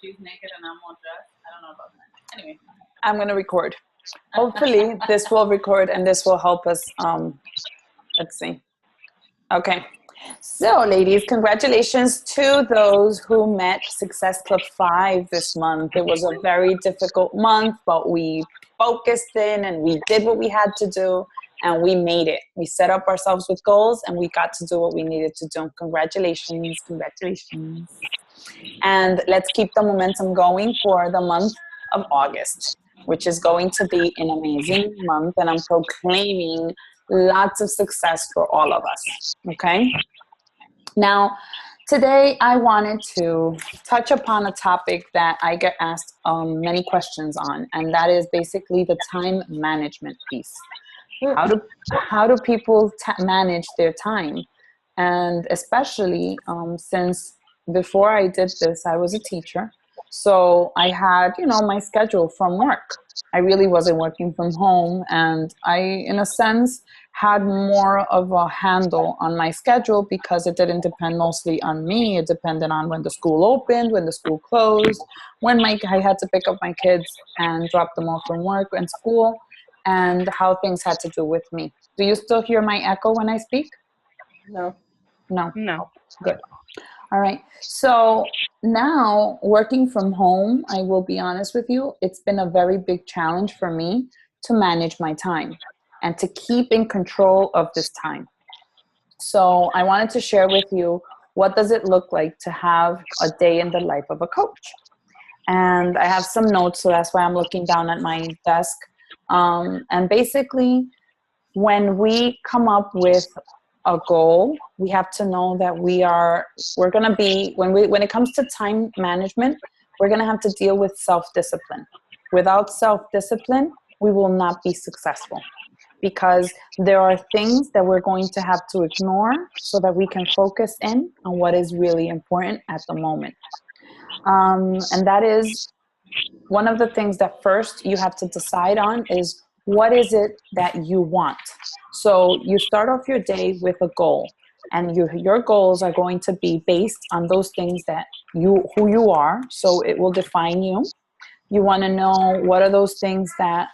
she's naked and I'm all dressed. I don't know about that. Anyway. I'm going to record. Hopefully this will record and this will help us. Let's see. Okay. So ladies, congratulations to those who met Success Club 5 this month. It was a very difficult month, but we focused in and we did what we had to do and we made it. We set up ourselves with goals and we got to do what we needed to do. Congratulations, congratulations. And let's keep the momentum going for the month of August, which is going to be an amazing month. And I'm proclaiming lots of success for all of us, okay? Now, today I wanted to touch upon a topic that I get asked many questions on, and that is basically the time management piece. How do people manage their time? And especially since before I did this, I was a teacher. So I had, my schedule from work. I really wasn't working from home. And I, in a sense, had more of a handle on my schedule because it didn't depend mostly on me. It depended on when the school opened, when the school closed, when I had to pick up my kids and drop them off from work and school, and how things had to do with me. Do you still hear my echo when I speak? No. No. Good. All right. So now working from home, I will be honest with you, it's been a very big challenge for me to manage my time and to keep in control of this time. So I wanted to share with you, what does it look like to have a day in the life of a coach? And I have some notes, so that's why I'm looking down at my desk. And basically, when we come up with a goal, we have to know that we're going to be, when it comes to time management, we're going to have to deal with self-discipline. Without self-discipline, we will not be successful, because there are things that we're going to have to ignore so that we can focus in on what is really important at the moment. And that is one of the things that first you have to decide on is, what is it that you want? So you start off your day with a goal, and your goals are going to be based on those things that who you are. So it will define you. You want to know what are those things that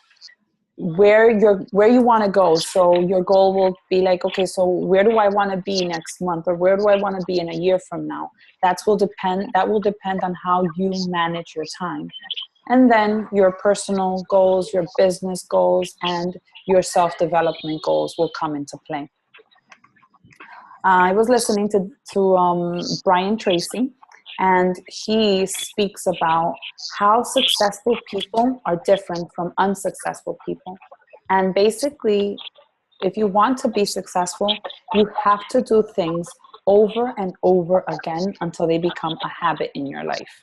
where you want to go. So your goal will be like, okay, so where do I want to be next month, or where do I want to be in a year from now? That will depend on how you manage your time. And then your personal goals, your business goals, and your self-development goals will come into play. I was listening to Brian Tracy, and he speaks about how successful people are different from unsuccessful people. And basically, if you want to be successful, you have to do things over and over again until they become a habit in your life.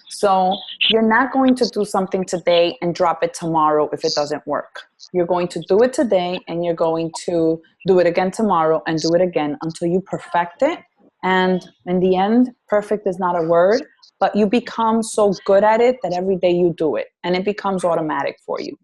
So you're not going to do something today and drop it tomorrow if it doesn't work. You're going to do it today, and you're going to do it again tomorrow and do it again until you perfect it. And in the end, perfect is not a word, but you become so good at it that every day you do it and it becomes automatic for you.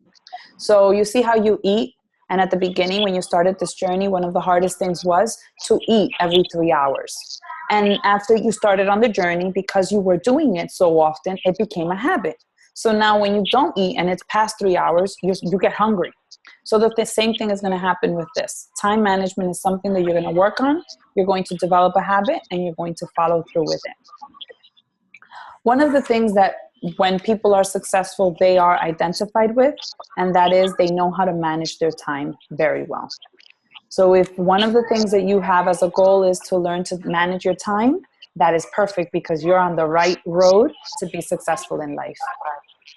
So you see how you eat. And at the beginning, when you started this journey, one of the hardest things was to eat every 3 hours. And after you started on the journey, because you were doing it so often, it became a habit. So now when you don't eat and it's past 3 hours, you get hungry. So the same thing is going to happen with this. Time management is something that you're going to work on. You're going to develop a habit, and you're going to follow through with it. One of the things that when people are successful, they are identified with, and that is they know how to manage their time very well. So if one of the things that you have as a goal is to learn to manage your time, that is perfect, because you're on the right road to be successful in life.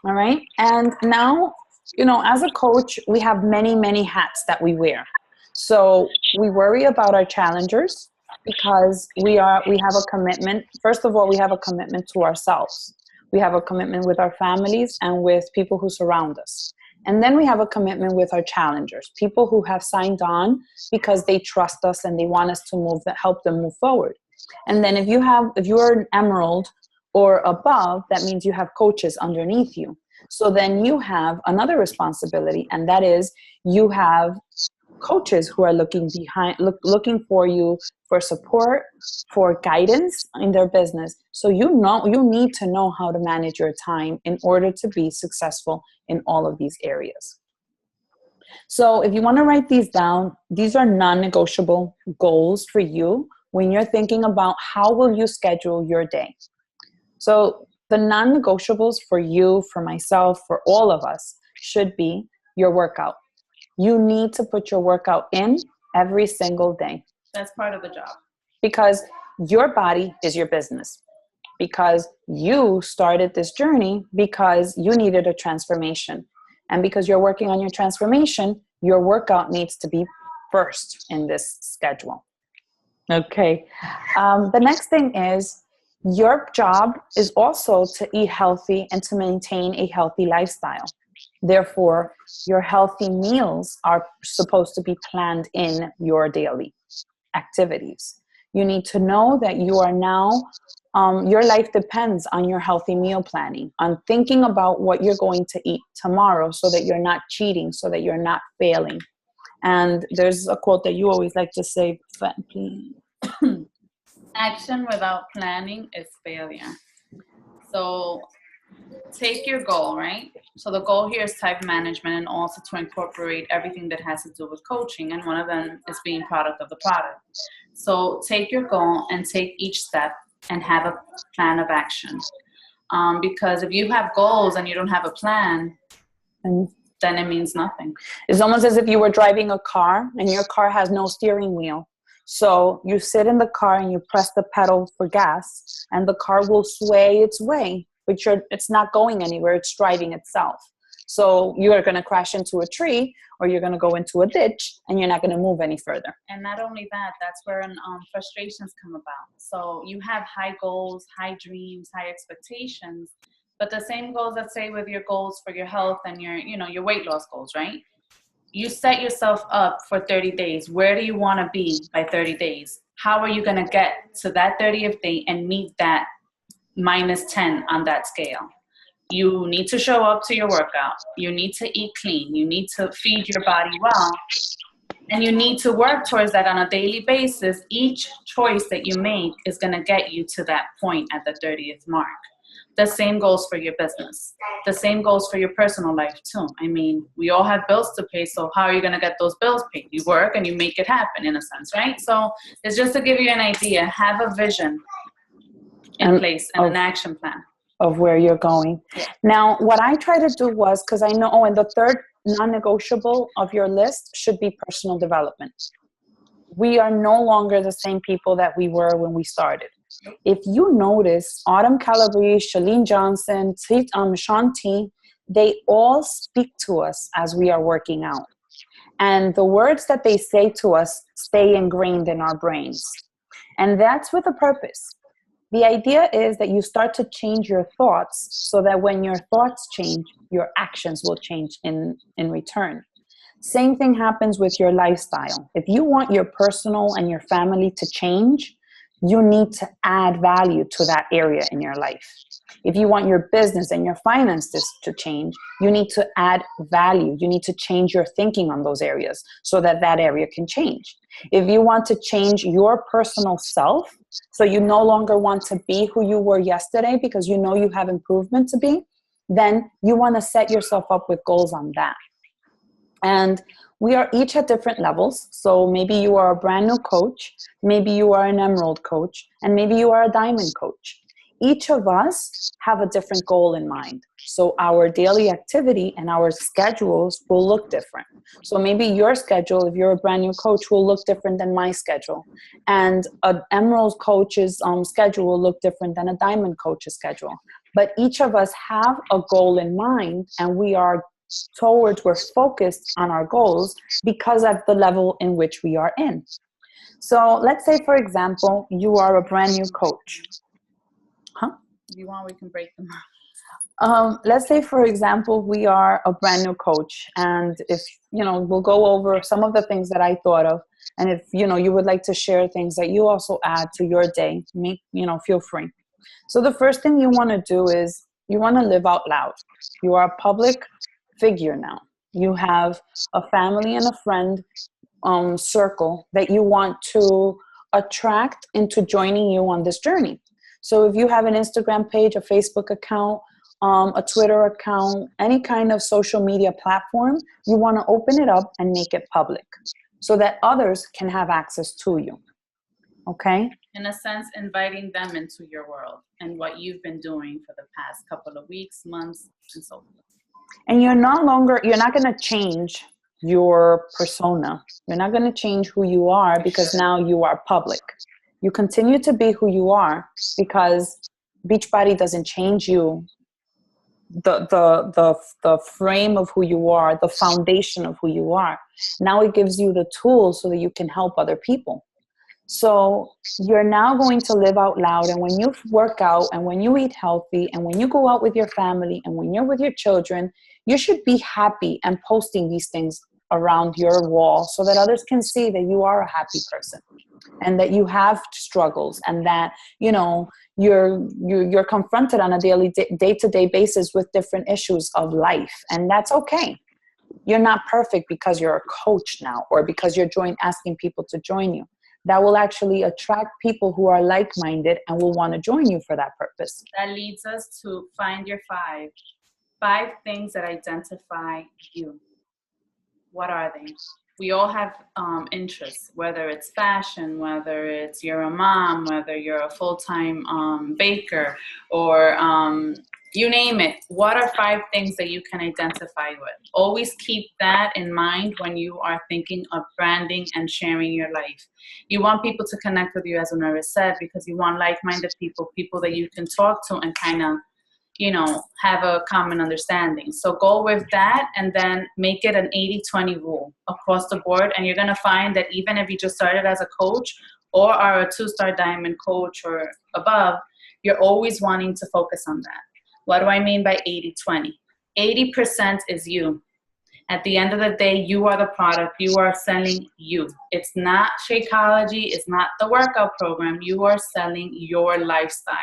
All right. And now, as a coach, we have many, many hats that we wear. So we worry about our challengers because we have a commitment. First of all, we have a commitment to ourselves. We have a commitment with our families and with people who surround us. And then we have a commitment with our challengers, people who have signed on because they trust us and they want us to help them move forward. And then if you're an emerald or above, that means you have coaches underneath you. So then you have another responsibility, and that is you have coaches who are looking for you for support, for guidance in their business. So you need to know how to manage your time in order to be successful in all of these areas. So if you want to write these down, these are non-negotiable goals for you when you're thinking about how will you schedule your day. So the non-negotiables for you, for myself, for all of us should be your workout. You need to put your workout in every single day. That's part of the job. Because your body is your business. Because you started this journey because you needed a transformation. And because you're working on your transformation, your workout needs to be first in this schedule. Okay. The next thing is your job is also to eat healthy and to maintain a healthy lifestyle. Therefore, your healthy meals are supposed to be planned in your daily activities. You need to know that you are now, your life depends on your healthy meal planning, on thinking about what you're going to eat tomorrow so that you're not cheating, so that you're not failing. And there's a quote that you always like to say, please. Action without planning is failure. So take your goal, right? So the goal here is time management and also to incorporate everything that has to do with coaching. And one of them is being product of the product. So take your goal and take each step and have a plan of action. Because if you have goals and you don't have a plan, then it means nothing. It's almost as if you were driving a car and your car has no steering wheel. So you sit in the car and you press the pedal for gas and the car will sway its way, but it's not going anywhere. It's driving itself. So you are going to crash into a tree or you're going to go into a ditch and you're not going to move any further. And not only that, that's where frustrations come about. So you have high goals, high dreams, high expectations, but the same goals, let's say with your goals for your health and your weight loss goals, right? You set yourself up for 30 days. Where do you want to be by 30 days? How are you going to get to that 30th day and meet that -10 on that scale? You need to show up to your workout. You need to eat clean. You need to feed your body well. And you need to work towards that on a daily basis. Each choice that you make is going to get you to that point at the 30th mark. The same goes for your business. The same goes for your personal life too. I mean, we all have bills to pay, so how are you going to get those bills paid? You work and you make it happen in a sense, right? So it's just to give you an idea. Have a vision in place and an action plan of where you're going. Yeah. Now, what I try to do was, because I know, and the third non-negotiable of your list should be personal development. We are no longer the same people that we were when we started. If you notice, Autumn Calabrese, Shalene Johnson, Sean T, they all speak to us as we are working out. And the words that they say to us stay ingrained in our brains. And that's with a purpose. The idea is that you start to change your thoughts so that when your thoughts change, your actions will change in return. Same thing happens with your lifestyle. If you want your personal and your family to change, you need to add value to that area in your life. If you want your business and your finances to change, you need to add value. You need to change your thinking on those areas so that that area can change. If you want to change your personal self, so you no longer want to be who you were yesterday because you know you have improvement to be, then you want to set yourself up with goals on that. And we are each at different levels. So maybe you are a brand new coach, maybe you are an emerald coach, and maybe you are a diamond coach. Each of us have a different goal in mind. So our daily activity and our schedules will look different. So maybe your schedule, if you're a brand new coach, will look different than my schedule. And an emerald coach's schedule will look different than a diamond coach's schedule. But each of us have a goal in mind, and we're focused on our goals because of the level in which we are in. So let's say, for example, you are a brand new coach. If you want, we can break them up. Let's say, for example, we are a brand new coach, and if, we'll go over some of the things that I thought of, and if, you would like to share things that you also add to your day, feel free. So the first thing you want to do is you want to live out loud. You are a public figure now. You have a family and a friend circle that you want to attract into joining you on this journey. So if you have an Instagram page, a Facebook account, a Twitter account, any kind of social media platform, you want to open it up and make it public so that others can have access to you. Okay? In a sense, inviting them into your world and what you've been doing for the past couple of weeks, months, and so forth. And you're not going to change your persona. You're not going to change who you are because now you are public. You continue to be who you are because Beachbody doesn't change you. The frame of who you are, the foundation of who you are. Now it gives you the tools so that you can help other people. So you're now going to live out loud. And when you work out and when you eat healthy and when you go out with your family and when you're with your children, you should be happy and posting these things around your wall so that others can see that you are a happy person and that you have struggles and that, you know, you're confronted on a daily, day-to-day basis with different issues of life. And that's okay. You're not perfect because you're a coach now or because you're asking people to join you. That will actually attract people who are like-minded and will want to join you for that purpose. That leads us to find your five things that identify you. What are they? We all have interests, whether it's fashion, whether it's you're a mom, whether you're a full-time baker, or you name it. What are 5 things that you can identify with? Always keep that in mind when you are thinking of branding and sharing your life. You want people to connect with you, as Uniris said, because you want like-minded people, people that you can talk to and kind of, you know, have a common understanding. So go with that and then make it an 80-20 rule across the board. And you're going to find that even if you just started as a coach or are a 2-star diamond coach or above, you're always wanting to focus on that. What do I mean by 80-20? 80% is you. At the end of the day, you are the product. You are selling you. It's not Shakeology. It's not the workout program. You are selling your lifestyle.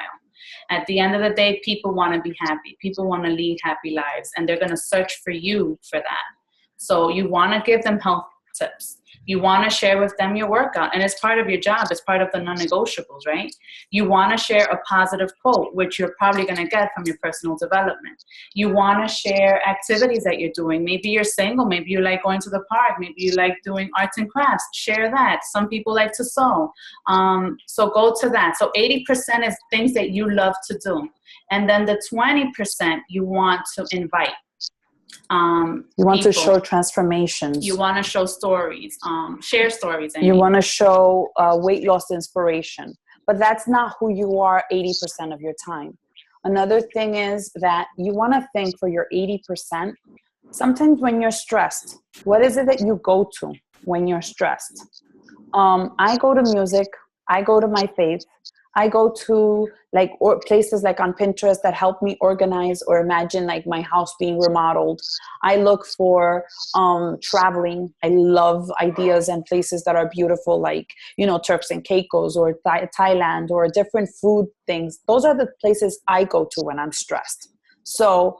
At the end of the day, people want to be happy. People want to lead happy lives, and they're going to search for you for that. So you want to give them health tips. You want to share with them your workout, and it's part of your job. It's part of the non-negotiables, right? You want to share a positive quote, which you're probably going to get from your personal development. You want to share activities that you're doing. Maybe you're single. Maybe you like going to the park. Maybe you like doing arts and crafts. Share that. Some people like to sew. So go to that. So 80% is things that you love to do. And then the 20% you want to invite. You want to show transformations. You want to show stories, share stories. You want to show weight loss inspiration. But that's not who you are 80% of your time. Another thing is that you want to think for your 80%. Sometimes when you're stressed, what is it that you go to when you're stressed? I go to music. I go to my faith. I go to places like on Pinterest that help me organize or imagine like my house being remodeled. I look for traveling. I love ideas and places that are beautiful, like, you know, Turks and Caicos or Thailand or different food things. Those are the places I go to when I'm stressed. So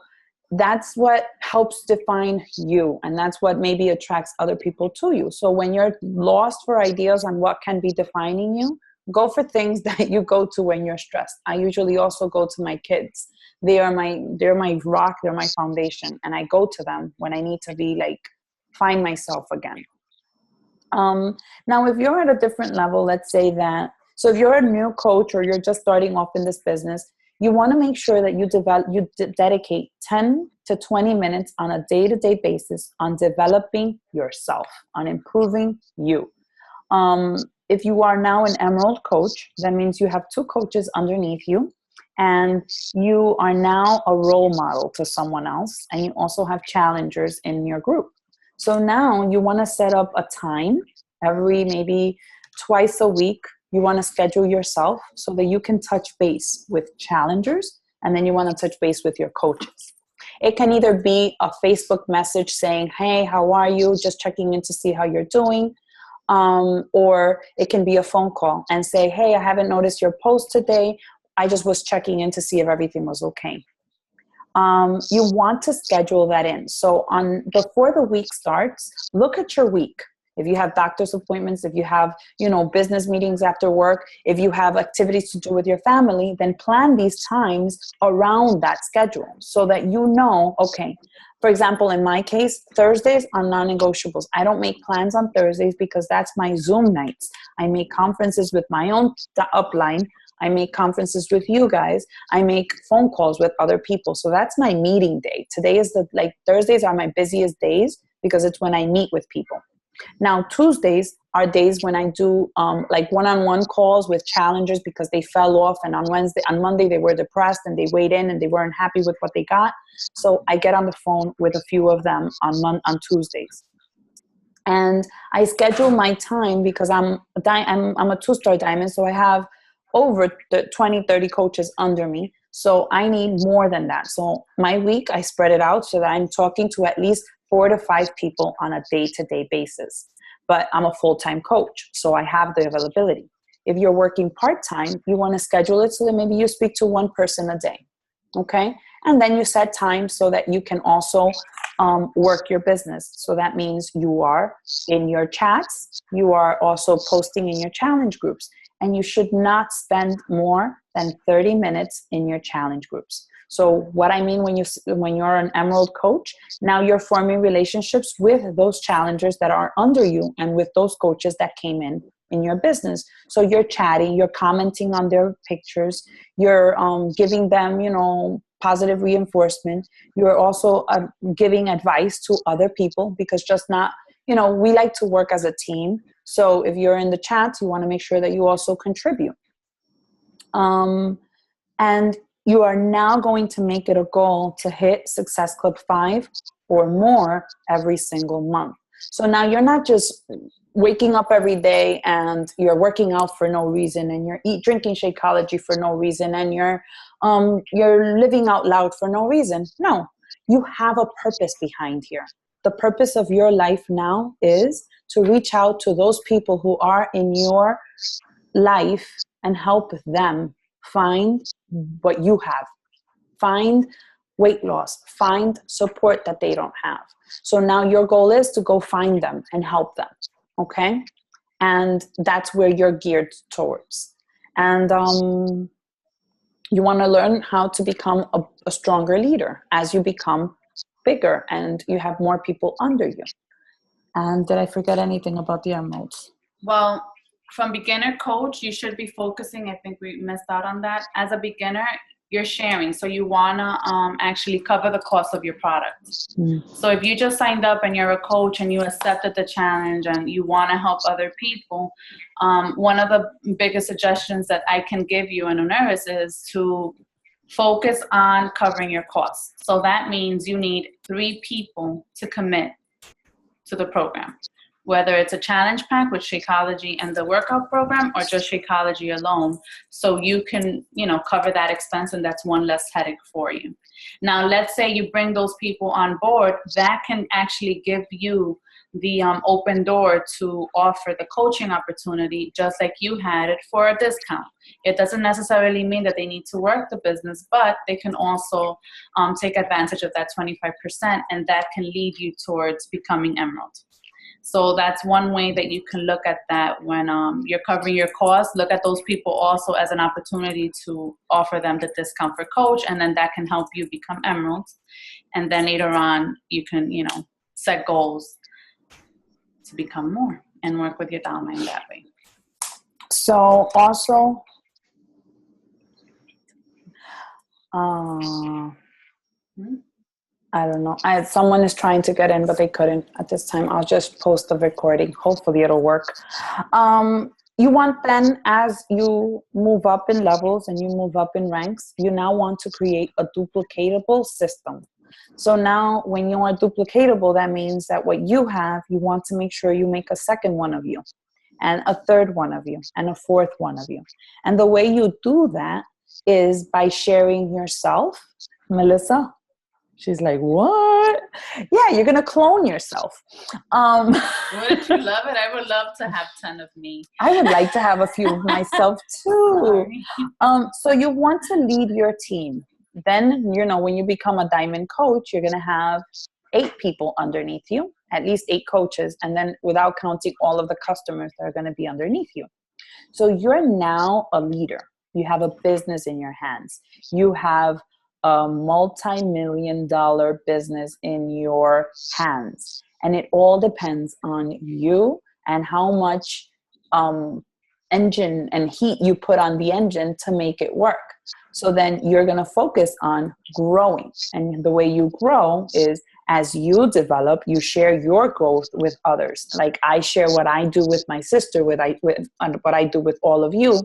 that's what helps define you. And that's what maybe attracts other people to you. So when you're lost for ideas on what can be defining you, go for things that you go to when you're stressed. I usually also go to my kids. They're my rock, they're my foundation. And I go to them when I need to be find myself again. Now, if you're at a different level, let's say that, so if you're a new coach or you're just starting off in this business, you want to make sure that you dedicate 10 to 20 minutes on a day-to-day basis on developing yourself, on improving you. If you are now an Emerald coach, that means you have 2 coaches underneath you and you are now a role model to someone else, and you also have challengers in your group. So now you want to set up a time every maybe twice a week. You want to schedule yourself so that you can touch base with challengers, and then you want to touch base with your coaches. It can either be a Facebook message saying, hey, how are you? Just checking in to see how you're doing. Or it can be a phone call and say, hey, I haven't noticed your post today. I just was checking in to see if everything was okay. You want to schedule that in. So before the week starts, look at your week. If you have doctor's appointments, if you have, business meetings after work, if you have activities to do with your family, then plan these times around that schedule so that okay, for example, in my case, Thursdays are non-negotiables. I don't make plans on Thursdays because that's my Zoom nights. I make conferences with my own upline. I make conferences with you guys. I make phone calls with other people. So that's my meeting day. Today is Thursdays are my busiest days because it's when I meet with people. Now, Tuesdays are days when I do one-on-one calls with challengers because they fell off, and on Monday they were depressed and they weighed in and they weren't happy with what they got. So I get on the phone with a few of them on Tuesdays. And I schedule my time because I'm a 2-star diamond, so I have over 20, 30 coaches under me. So I need more than that. So my week, I spread it out so that I'm talking to at least 4 to 5 people on a day-to-day basis. But I'm a full-time coach, so I have the availability. If you're working part-time, you want to schedule it so that maybe you speak to one person a day, okay? And then you set time so that you can also work your business. So that means you are in your chats, you are also posting in your challenge groups, and you should not spend more than 30 minutes in your challenge groups. So what I mean when you're an Emerald coach, now you're forming relationships with those challengers that are under you and with those coaches that came in your business. So you're chatting, you're commenting on their pictures, you're giving them, positive reinforcement. You're also giving advice to other people because just not, we like to work as a team. So if you're in the chats, you want to make sure that you also contribute. And you are now going to make it a goal to hit Success Club 5 or more every single month. So now you're not just waking up every day and you're working out for no reason and you're drinking Shakeology for no reason and you're living out loud for no reason. No, you have a purpose behind here. The purpose of your life now is to reach out to those people who are in your life and help them find what you have. Find weight loss. Find support that they don't have. So now your goal is to go find them and help them. Okay? And that's where you're geared towards. And you want to learn how to become a stronger leader as you become bigger and you have more people under you. And did I forget anything about the emeralds? Well, from beginner coach, you should be focusing, I think we missed out on that. As a beginner, you're sharing. So you want to actually cover the cost of your product. So if you just signed up and you're a coach and you accepted the challenge and you want to help other people, one of the biggest suggestions that I can give you in Uniris is to focus on covering your costs. So that means you need 3 people to commit to the program, whether it's a challenge pack with Shakeology and the workout program or just Shakeology alone. So you can, cover that expense and that's one less headache for you. Now, let's say you bring those people on board, that can actually give you the open door to offer the coaching opportunity just like you had it for a discount. It doesn't necessarily mean that they need to work the business, but they can also take advantage of that 25%, and that can lead you towards becoming Emerald. So that's one way that you can look at that when you're covering your costs. Look at those people also as an opportunity to offer them the discount for coach, and then that can help you become Emerald. And then later on, you can, set goals to become more and work with your downline that way. So also, I don't know. Someone is trying to get in, but they couldn't at this time. I'll just post the recording. Hopefully it'll work. You want then, as you move up in levels and you move up in ranks, you now want to create a duplicatable system. So now when you are duplicatable, that means that what you have, you want to make sure you make a second one of you and a third one of you and a fourth one of you. And the way you do that is by sharing yourself. Melissa? She's like, what? Yeah, you're going to clone yourself. Wouldn't you love it? I would love to have 10 of me. I would like to have a few of myself too. So you want to lead your team. Then, when you become a diamond coach, you're going to have 8 people underneath you. at least 8 coaches, and then without counting all of the customers that are going to be underneath you. So you're now a leader. You have a business in your hands. You have a multi-million-dollar business in your hands. And it all depends on you and how much engine and heat you put on the engine to make it work. So then you're going to focus on growing. And the way you grow is as you develop, you share your growth with others. Like I share what I do with my sister, what I do with all of you.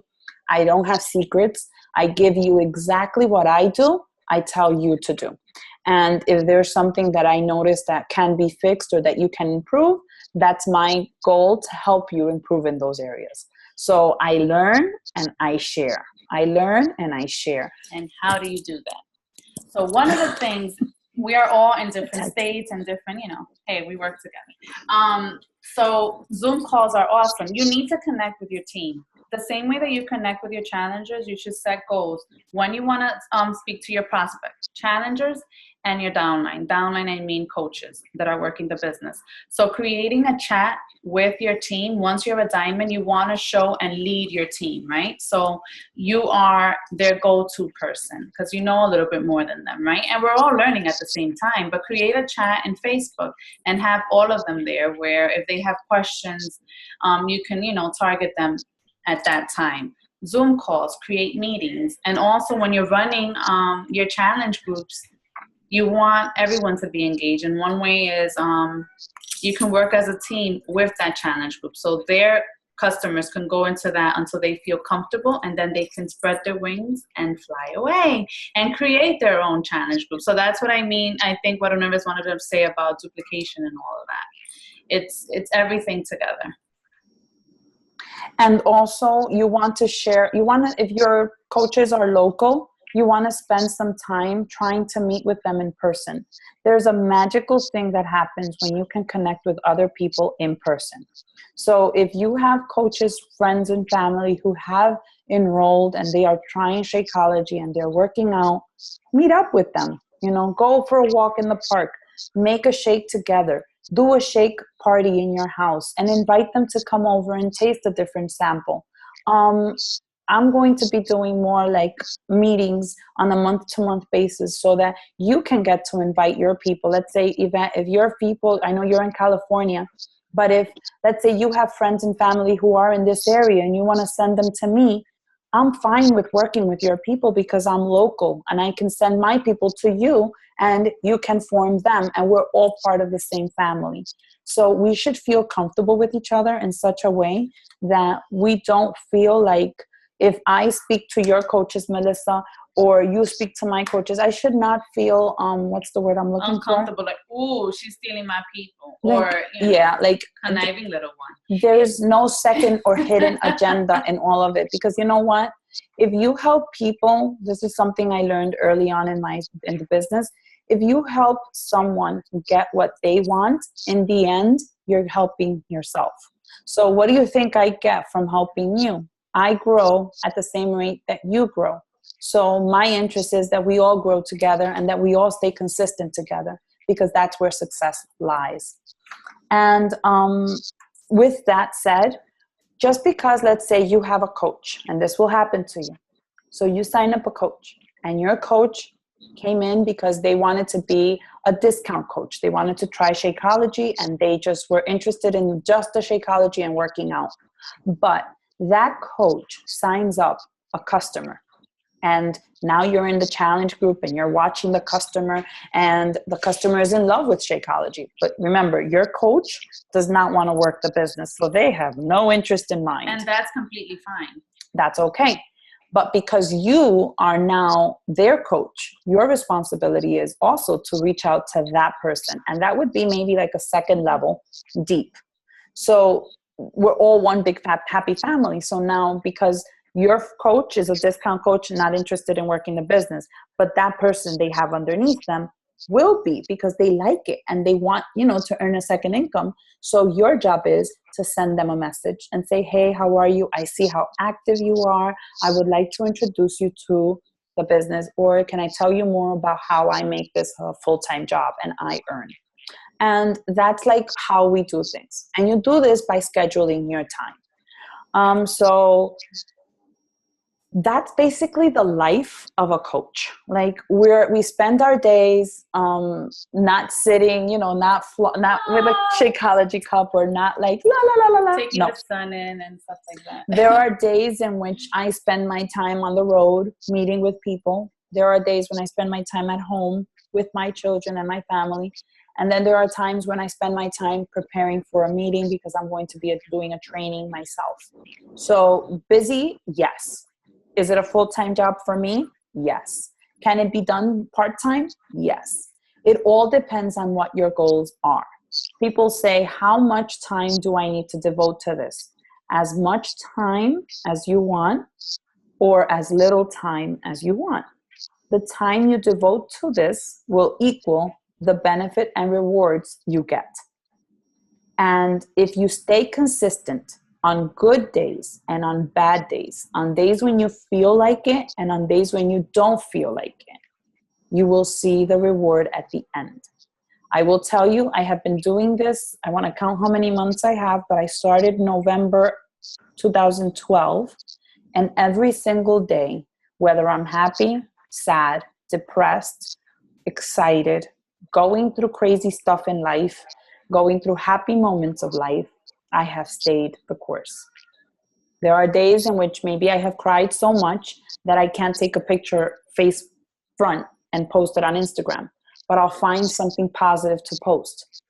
I don't have secrets. I give you exactly what I do. I tell you to do. And if there's something that I notice that can be fixed or that you can improve, that's my goal to help you improve in those areas. So I learn and I share. I learn and I share. And how do you do that? So one of the things, we are all in different states and different, hey, we work together. So Zoom calls are awesome. You need to connect with your team. The same way that you connect with your challengers, you should set goals. When you want to speak to your prospect, challengers, and your downline. Downline, I mean coaches that are working the business. So creating a chat with your team, once you're a diamond, you want to show and lead your team, right? So you are their go-to person because you know a little bit more than them, right? And we're all learning at the same time, but create a chat in Facebook and have all of them there where if they have questions, you can, target them at that time. Zoom calls, create meetings. And also when you're running your challenge groups, you want everyone to be engaged. And one way is you can work as a team with that challenge group. So their customers can go into that until they feel comfortable, and then they can spread their wings and fly away and create their own challenge group. So that's what I mean. I think what Uniris wanted to say about duplication and all of that. It's everything together. And also you want to share, if your coaches are local, you want to spend some time trying to meet with them in person. There's a magical thing that happens when you can connect with other people in person. So if you have coaches, friends, and family who have enrolled and they are trying Shakeology and they're working out, meet up with them. Go for a walk in the park, make a shake together, do a shake party in your house, and invite them to come over and taste a different sample. I'm going to be doing more like meetings on a month-to-month basis so that you can get to invite your people. Let's say if your people, I know you're in California, but if, let's say you have friends and family who are in this area and you want to send them to me, I'm fine with working with your people because I'm local and I can send my people to you and you can form them and we're all part of the same family. So we should feel comfortable with each other in such a way that we don't feel like if I speak to your coaches, Melissa, or you speak to my coaches, I should not feel, what's the word I'm looking uncomfortable, for? Like, ooh, she's stealing my people. Like, or, like conniving little one. There's no second or hidden agenda in all of it. Because you know what? If you help people, this is something I learned early on in the business. If you help someone get what they want, in the end, you're helping yourself. So what do you think I get from helping you? I grow at the same rate that you grow. So my interest is that we all grow together and that we all stay consistent together because that's where success lies. And with that said, just because let's say you have a coach, and this will happen to you. So you sign up a coach and your coach came in because they wanted to be a discount coach. They wanted to try Shakeology and they just were interested in just the Shakeology and working out. But that coach signs up a customer and now you're in the challenge group and you're watching the customer and the customer is in love with Shakeology. But remember, your coach does not want to work the business. So they have no interest in mind. And that's completely fine. That's okay. But because you are now their coach, your responsibility is also to reach out to that person. And that would be maybe like a second level deep. So we're all one big happy family. So now because your coach is a discount coach, not interested in working the business, but that person they have underneath them will be because they like it and they want, to earn a second income. So your job is to send them a message and say, hey, how are you? I see how active you are. I would like to introduce you to the business, or can I tell you more about how I make this a full-time job and I earn? And that's like how we do things. And you do this by scheduling your time. So that's basically the life of a coach. Like we spend our days not sitting, not with a Shakeology cup, or not like la la la la la. Taking the sun in and stuff like that. There are days in which I spend my time on the road meeting with people. There are days when I spend my time at home with my children and my family. And then there are times when I spend my time preparing for a meeting because I'm going to be doing a training myself. So busy, yes. Is it a full-time job for me? Yes. Can it be done part-time? Yes. It all depends on what your goals are. People say, how much time do I need to devote to this? As much time as you want, or as little time as you want. The time you devote to this will equal the benefit and rewards you get. And if you stay consistent on good days and on bad days, on days when you feel like it and on days when you don't feel like it, you will see the reward at the end. I will tell you, I have been doing this. I want to count how many months I have, but I started November 2012. And every single day, whether I'm happy, sad, depressed, excited, going through crazy stuff in life, going through happy moments of life, I have stayed the course. There are days in which maybe I have cried so much that I can't take a picture face front and post it on Instagram, but I'll find something positive to post.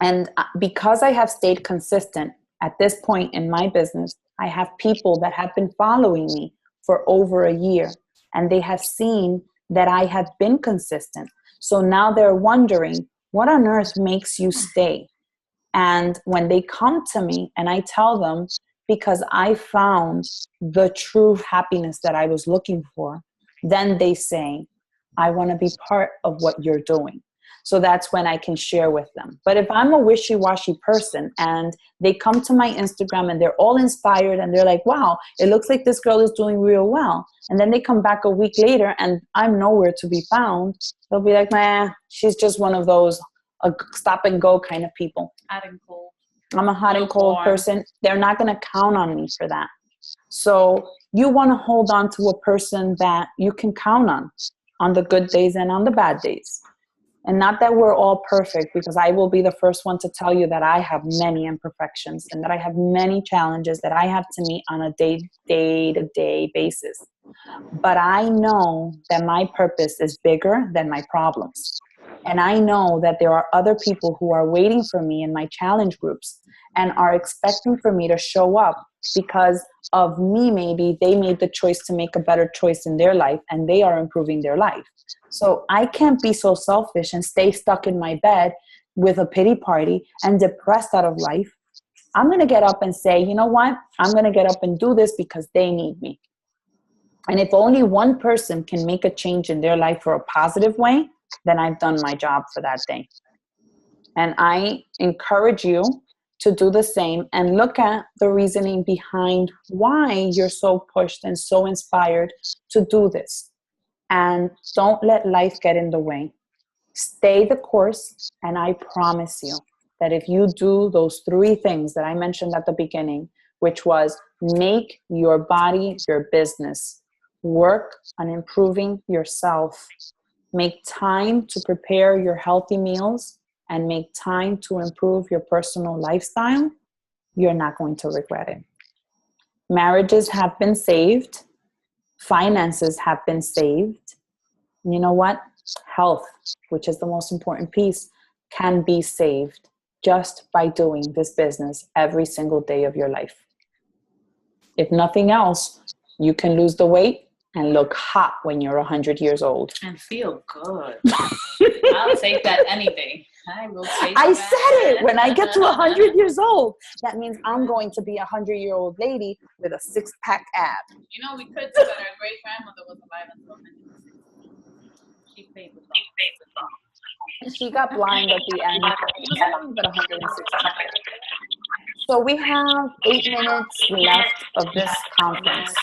And because I have stayed consistent at this point in my business, I have people that have been following me for over a year, and they have seen that I have been consistent. So now they're wondering, what on earth makes you stay? And when they come to me and I tell them, because I found the true happiness that I was looking for, then they say, I want to be part of what you're doing. So that's when I can share with them. But if I'm a wishy-washy person and they come to my Instagram and they're all inspired and they're like, wow, it looks like this girl is doing real well. And then they come back a week later and I'm nowhere to be found. They'll be like, nah, she's just one of those stop and go kind of people. Hot and cold. I'm a hot and cold person. They're not going to count on me for that. So you want to hold on to a person that you can count on the good days and on the bad days. And not that we're all perfect, because I will be the first one to tell you that I have many imperfections and that I have many challenges that I have to meet on a day-to-day basis. But I know that my purpose is bigger than my problems. And I know that there are other people who are waiting for me in my challenge groups and are expecting for me to show up because of me. Maybe they made the choice to make a better choice in their life and they are improving their life. So I can't be so selfish and stay stuck in my bed with a pity party and depressed out of life. I'm going to get up and say, you know what? I'm going to get up and do this because they need me. And if only one person can make a change in their life for a positive way, then I've done my job for that day. And I encourage you to do the same and look at the reasoning behind why you're so pushed and so inspired to do this. And don't let life get in the way. Stay the course, and I promise you that if you do those 3 things that I mentioned at the beginning, which was make your body your business, work on improving yourself, make time to prepare your healthy meals, and make time to improve your personal lifestyle, you're not going to regret it. Marriages have been saved. Finances have been saved. You know what? Health, which is the most important piece, can be saved just by doing this business every single day of your life. If nothing else, you can lose the weight and look hot when you're 100 years old. And feel good. I'll take that any day. I will take I that. said it. When I get to 100 years old, that means I'm going to be a 100-year-old lady with a 6-pack ab. You know, we could say that our great-grandmother was alive until 160. She played with them. She got blind at the end. She was alive at 160. So we have 8 minutes left of this conference.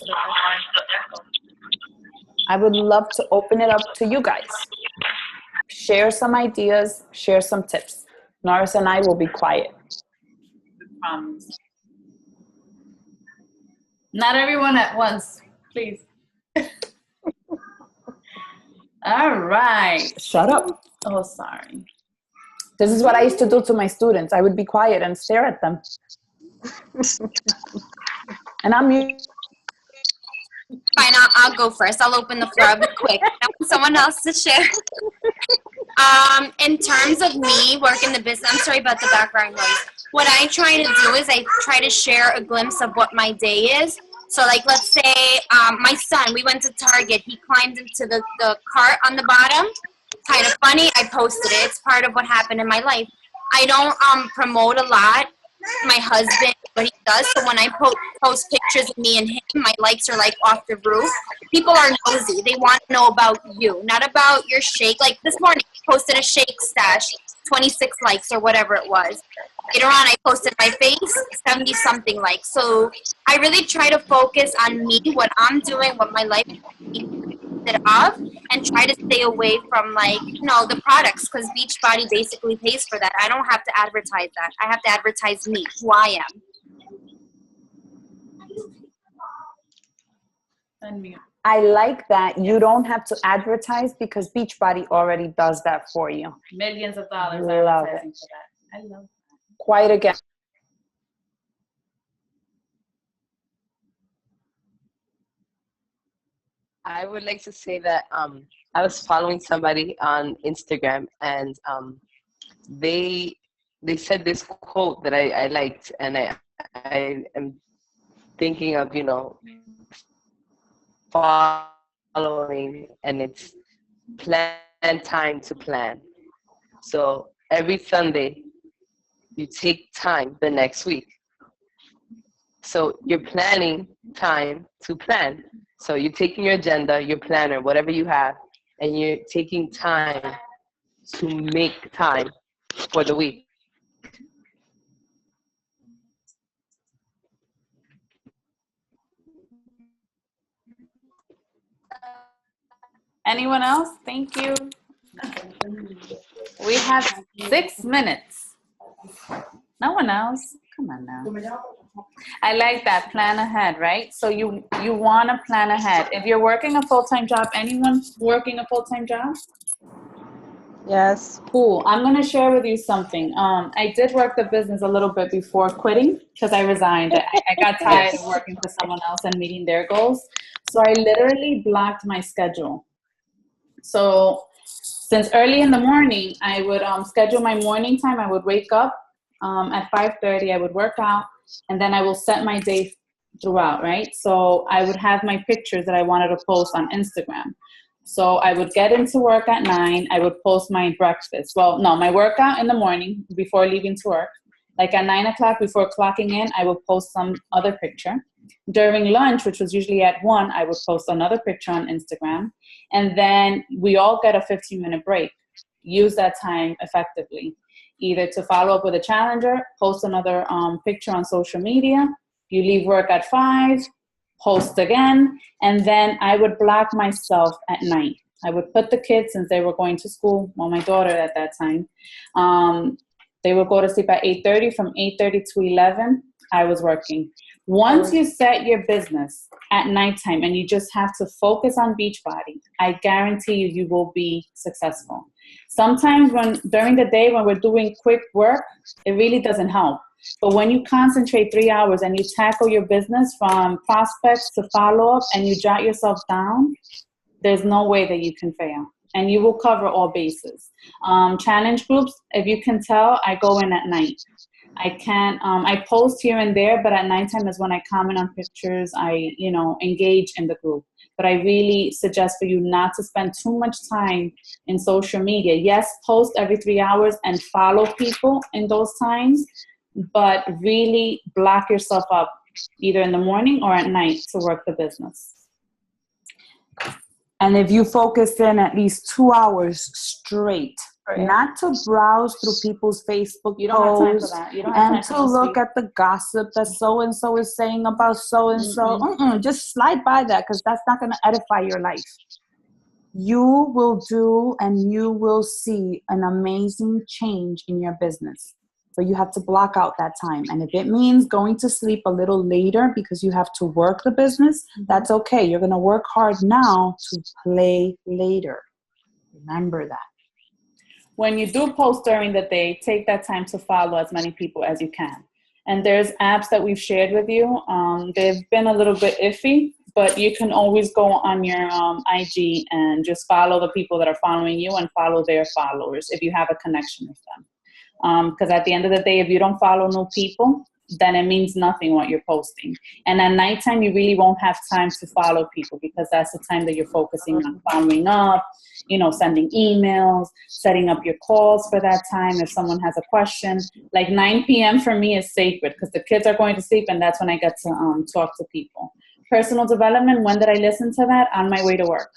I would love to open it up to you guys. share some ideas, share some tips. Norris and I will be quiet. Promise. Not everyone at once, please. All right. Shut up. Oh, sorry. This is what I used to do to my students. I would be quiet and stare at them. And I'm Fine, I'll go first. I'll open the floor. I'll be quick. I want someone else to share. In terms of me working the business, I'm sorry about the background noise. What I try to do is I try to share a glimpse of what my day is. So, like, let's say my son, we went to Target. He climbed into the cart on the bottom. Kind of funny. I posted it. It's part of what happened in my life. I don't promote a lot. My husband, what he does. So when I post pictures of me and him, my likes are like off the roof. People are nosy. They want to know about you, not about your shake. Like this morning, I posted a shake stash, 26 likes or whatever it was. Later on, I posted my face, 70 something likes. So I really try to focus on me, what I'm doing, what my life is of, and try to stay away from the products, because Beachbody basically pays for that. I don't have to advertise that. I have to advertise me, who I am. Unmute. I like that you don't have to advertise because Beachbody already does that for you. Millions of dollars Love advertising it. for that. I love that. Quite again. I would like to say that I was following somebody on Instagram, and they said this quote that I liked, and I am thinking of following, and it's plan time to plan. So every Sunday you take time the next week. So you're planning time to plan. So you're taking your agenda, your planner, whatever you have, and you're taking time to make time for the week. Anyone else? Thank you. We have 6 minutes. No one else? Come on now. I like that. Plan ahead, right? So you want to plan ahead. If you're working a full-time job, anyone working a full-time job? Yes. Cool. I'm going to share with you something. I did work the business a little bit before quitting because I resigned. I got tired of working for someone else and meeting their goals. So I literally blocked my schedule. So since early in the morning, I would schedule my morning time. I would wake up at 5:30. I would work out, and then I will set my day throughout, right? So I would have my pictures that I wanted to post on Instagram. So I would get into work at 9. I would post my breakfast. Well, no, my workout in the morning before leaving to work. Like at 9 o'clock before clocking in, I would post some other picture. During lunch, which was usually at 1, I would post another picture on Instagram. And then we all get a 15-minute break. Use that time effectively, either to follow up with a challenger, post another picture on social media. You leave work at 5, post again, and then I would block myself at night. I would put the kids, since they were going to school, well, my daughter at that time, they would go to sleep at 8:30. From 8:30 to 11, I was working. Once you set your business at nighttime and you just have to focus on Beachbody, I guarantee you will be successful. Sometimes during the day when we're doing quick work, it really doesn't help. But when you concentrate 3 hours and you tackle your business from prospects to follow-up and you jot yourself down, there's no way that you can fail. And you will cover all bases. Challenge groups, if you can tell, I go in at night. I post here and there, but at nighttime is when I comment on pictures. I, engage in the group. But I really suggest for you not to spend too much time in social media. Yes, post every 3 hours and follow people in those times, but really block yourself up either in the morning or at night to work the business. And if you focus in at least 2 hours straight, not to browse through people's Facebook You don't have time for posts that. You don't have time and for to those look people. at the gossip that so-and-so is saying about so-and-so. Just slide by that because that's not going to edify your life. you will do and you will see an amazing change in your business. But you have to block out that time. And if it means going to sleep a little later because you have to work the business, that's okay. You're going to work hard now to play later. Remember that. When you do post during the day, take that time to follow as many people as you can. And there's apps that we've shared with you. They've been a little bit iffy, but you can always go on your IG and just follow the people that are following you and follow their followers if you have a connection with them. Because at the end of the day, if you don't follow new people, then it means nothing what you're posting. And at nighttime, you really won't have time to follow people because that's the time that you're focusing on following up, sending emails, setting up your calls for that time. If someone has a question, like 9 p.m. for me is sacred because the kids are going to sleep and that's when I get to talk to people. Personal development, when did I listen to that? On my way to work.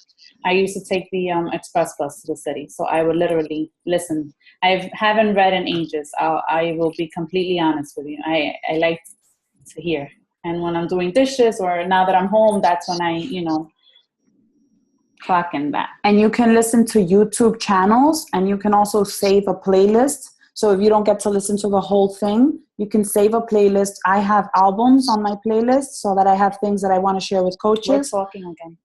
I used to take the express bus to the city, so I would literally listen. I haven't read in ages. I will be completely honest with you. I like to hear. And when I'm doing dishes or now that I'm home, that's when I, clock in that. And you can listen to YouTube channels and you can also save a playlist. So if you don't get to listen to the whole thing, you can save a playlist. I have albums on my playlist so that I have things that I want to share with coaches. We're talking again.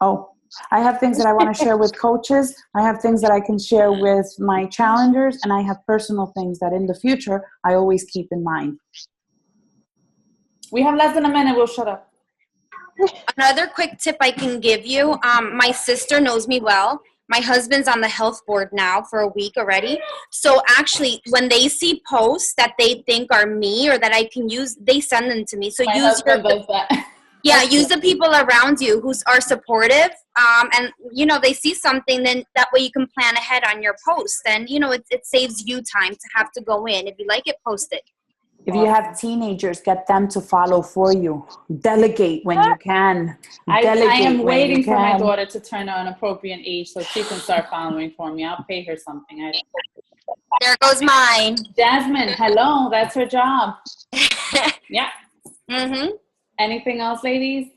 Oh, I have things that I want to share with coaches. I have things that I can share with my challengers, and I have personal things that in the future I always keep in mind. We have less than a minute. We'll shut up. Another quick tip I can give you. My sister knows me well. My husband's on the health board now for a week already. So actually, when they see posts that they think are me or that I can use, they send them to me. So My use husband does that. Yeah, use the people around you who are supportive, and they see something, then that way you can plan ahead on your post, and it saves you time to have to go in. If you like it, post it. If you have teenagers, get them to follow for you. Delegate when you can. I am waiting for my can. daughter to turn an appropriate age so she can start following for me. I'll pay her something. There goes mine. Jasmine, hello. That's her job. Yeah. Mm-hmm. Anything else, ladies?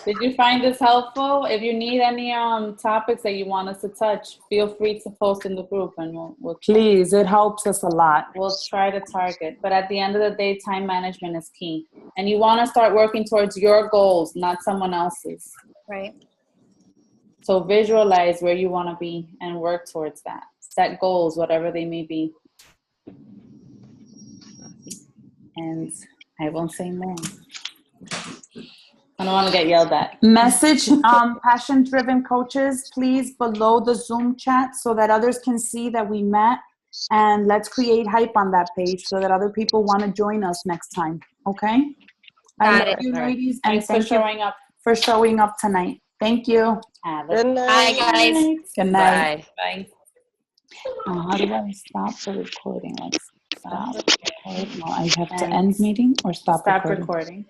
Did you find this helpful? If you need any topics that you want us to touch, feel free to post in the group and we'll Please, it helps us a lot. We'll try to target. But at the end of the day, time management is key. And you want to start working towards your goals, not someone else's. Right. So visualize where you want to be and work towards that. Set goals, whatever they may be. And I won't say more. I don't want to get yelled at. Message passion-driven coaches, please, below the Zoom chat so that others can see that we met. And let's create hype on that page so that other people want to join us next time. Okay? I love you, ladies. And Thanks for showing up. For showing up tonight. Thank you. Good night. Bye, guys. Good night. Bye. How do I stop the recording? Like, stop. No, I have to end meeting or stop recording? Stop recording.